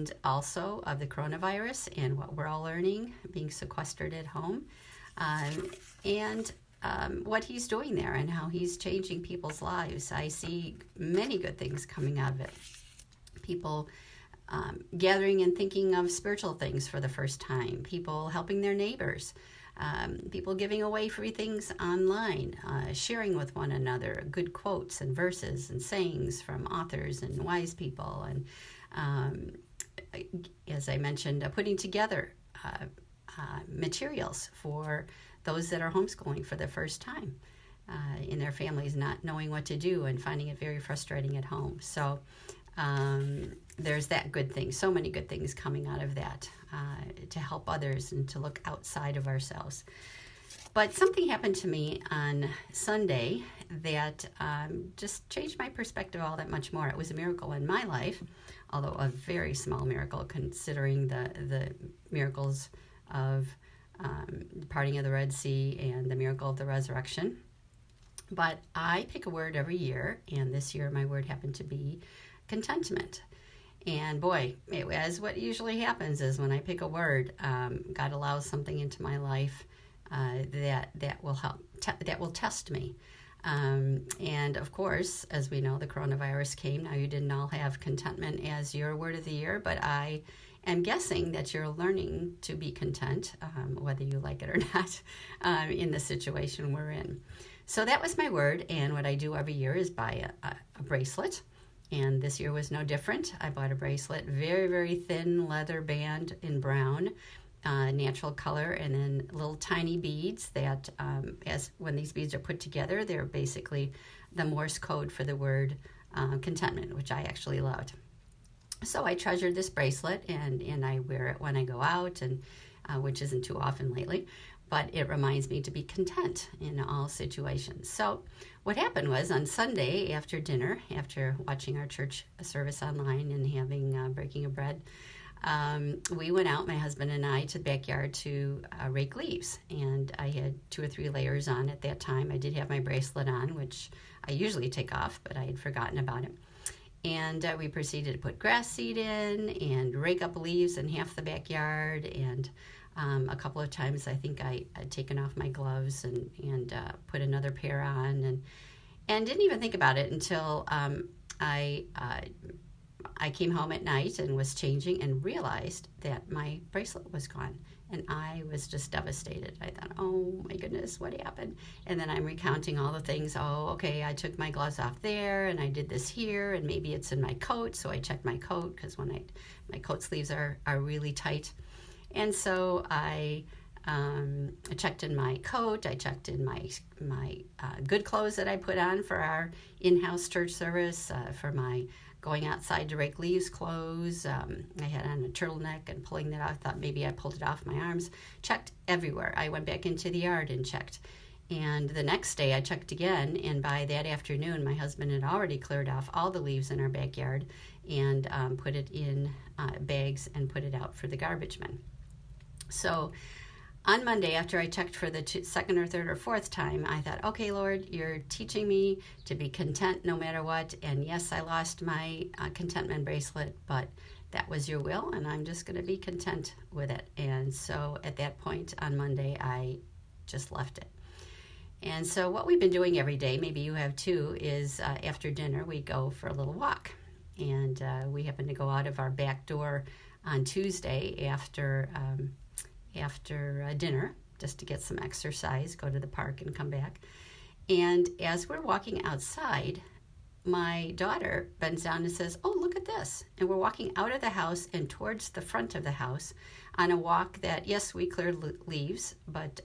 and also of the coronavirus and what we're all learning, being sequestered at home, and what he's doing there and how he's changing people's lives. I see many good things coming out of it. People gathering and thinking of spiritual things for the first time, people helping their neighbors, people giving away free things online, sharing with one another good quotes and verses and sayings from authors and wise people, and as I mentioned, putting together materials for those that are homeschooling for the first time in their families, not knowing what to do and finding it very frustrating at home. So there's that good thing, so many good things coming out of that, to help others and to look outside of ourselves. But something happened to me on Sunday that just changed my perspective all that much more. It was a miracle in my life, although a very small miracle considering the miracles of the parting of the Red Sea and the miracle of the resurrection. But I pick a word every year, and this year my word happened to be contentment. And boy, as what usually happens is when I pick a word, God allows something into my life that will help, that will test me. And of course, as we know, the coronavirus came. Now, you didn't all have contentment as your word of the year, but I am guessing that you're learning to be content, whether you like it or not, in the situation we're in. So that was my word, and what I do every year is buy a bracelet. And this year was no different. I bought a bracelet, very, very thin leather band in brown, natural color, and then little tiny beads that, when these beads are put together, they're basically the Morse code for the word contentment, which I actually loved. So I treasured this bracelet, and I wear it when I go out, and which isn't too often lately. But it reminds me to be content in all situations. So what happened was on Sunday after dinner, after watching our church service online and having breaking of bread, we went out, my husband and I, to the backyard to rake leaves. And I had 2 or 3 layers on at that time. I did have my bracelet on, which I usually take off, but I had forgotten about it. And we proceeded to put grass seed in and rake up leaves in half the backyard. And a couple of times I think I had taken off my gloves and put another pair on and didn't even think about it until I came home at night and was changing and realized that my bracelet was gone. And I was just devastated. I thought, oh my goodness, what happened? And then I'm recounting all the things. Oh, okay, I took my gloves off there and I did this here, and maybe it's in my coat. So I checked my coat because when my coat sleeves are really tight. And so I checked in my coat. I checked in my good clothes that I put on for our in-house church service, for my going outside to rake leaves clothes. I had on a turtleneck and pulling that off. I thought maybe I pulled it off my arms. Checked everywhere. I went back into the yard and checked. And the next day I checked again, and by that afternoon my husband had already cleared off all the leaves in our backyard and put it in bags and put it out for the garbage men. So on Monday, after I checked for the second or third or fourth time, I thought, okay, Lord, you're teaching me to be content no matter what. And yes, I lost my contentment bracelet, but that was your will, and I'm just going to be content with it. And so at that point on Monday, I just left it. And so what we've been doing every day, maybe you have too, is after dinner, we go for a little walk. And we happen to go out of our back door on Tuesday after dinner, just to get some exercise, go to the park and come back. And as we're walking outside, my daughter bends down and says, oh, look at this. And we're walking out of the house and towards the front of the house on a walk that, yes, we cleared leaves, but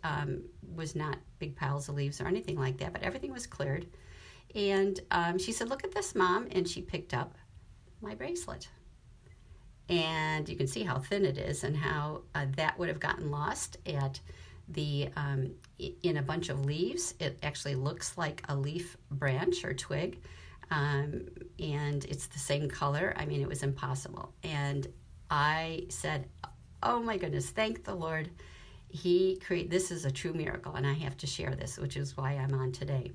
was not big piles of leaves or anything like that, but everything was cleared. And she said, look at this, Mom. And she picked up my bracelet. And you can see how thin it is and how that would have gotten lost at in a bunch of leaves. It actually looks like a leaf branch or twig, and it's the same color. I mean, it was impossible. And I said, oh my goodness, thank the Lord. This is a true miracle, and I have to share this, which is why I'm on today.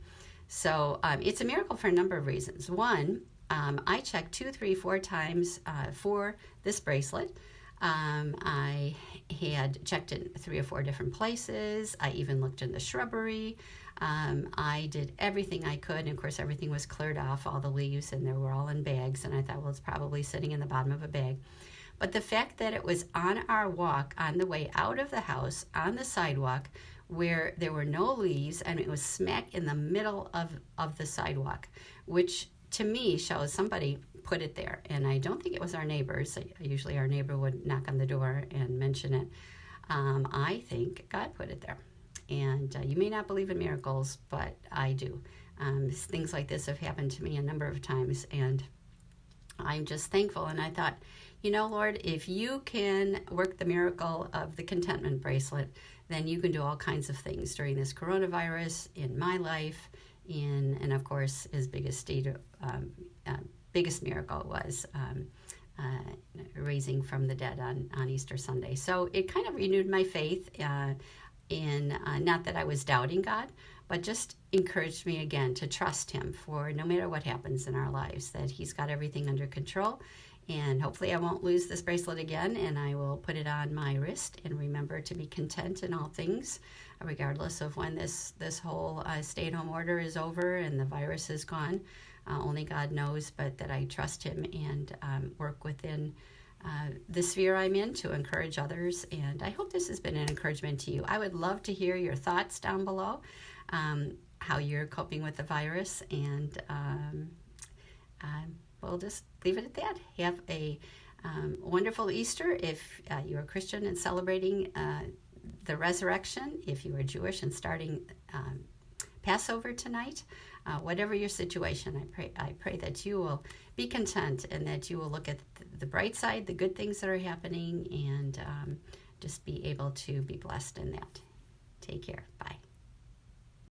So it's a miracle for a number of reasons. One, I checked 2, 3, 4 times for this bracelet. I had checked in 3 or 4 different places. I even looked in the shrubbery. I did everything I could, and of course everything was cleared off, all the leaves, and they were all in bags, and I thought, well, it's probably sitting in the bottom of a bag. But the fact that it was on our walk on the way out of the house, on the sidewalk, where there were no leaves, and it was smack in the middle of the sidewalk, which to me shows somebody put it there. And I don't think it was our neighbors. Usually our neighbor would knock on the door and mention it. I think God put it there. And you may not believe in miracles, but I do. Things like this have happened to me a number of times, and I'm just thankful. And I thought, you know, Lord, if you can work the miracle of the contentment bracelet, then you can do all kinds of things during this coronavirus, in my life, and of course, his biggest miracle was raising from the dead on Easter Sunday. So it kind of renewed my faith in not that I was doubting God, but just encouraged me again to trust him for no matter what happens in our lives, that he's got everything under control. And hopefully I won't lose this bracelet again, and I will put it on my wrist and remember to be content in all things, regardless of when this whole stay-at-home order is over and the virus is gone. Only God knows, but that I trust him and work within the sphere I'm in to encourage others. And I hope this has been an encouragement to you. I would love to hear your thoughts down below, how you're coping with the virus, and we'll just leave it at that. Have a wonderful Easter if you're a Christian and celebrating the resurrection. If you are Jewish and starting Passover tonight, whatever your situation, I pray that you will be content and that you will look at the bright side, the good things that are happening, and just be able to be blessed in that.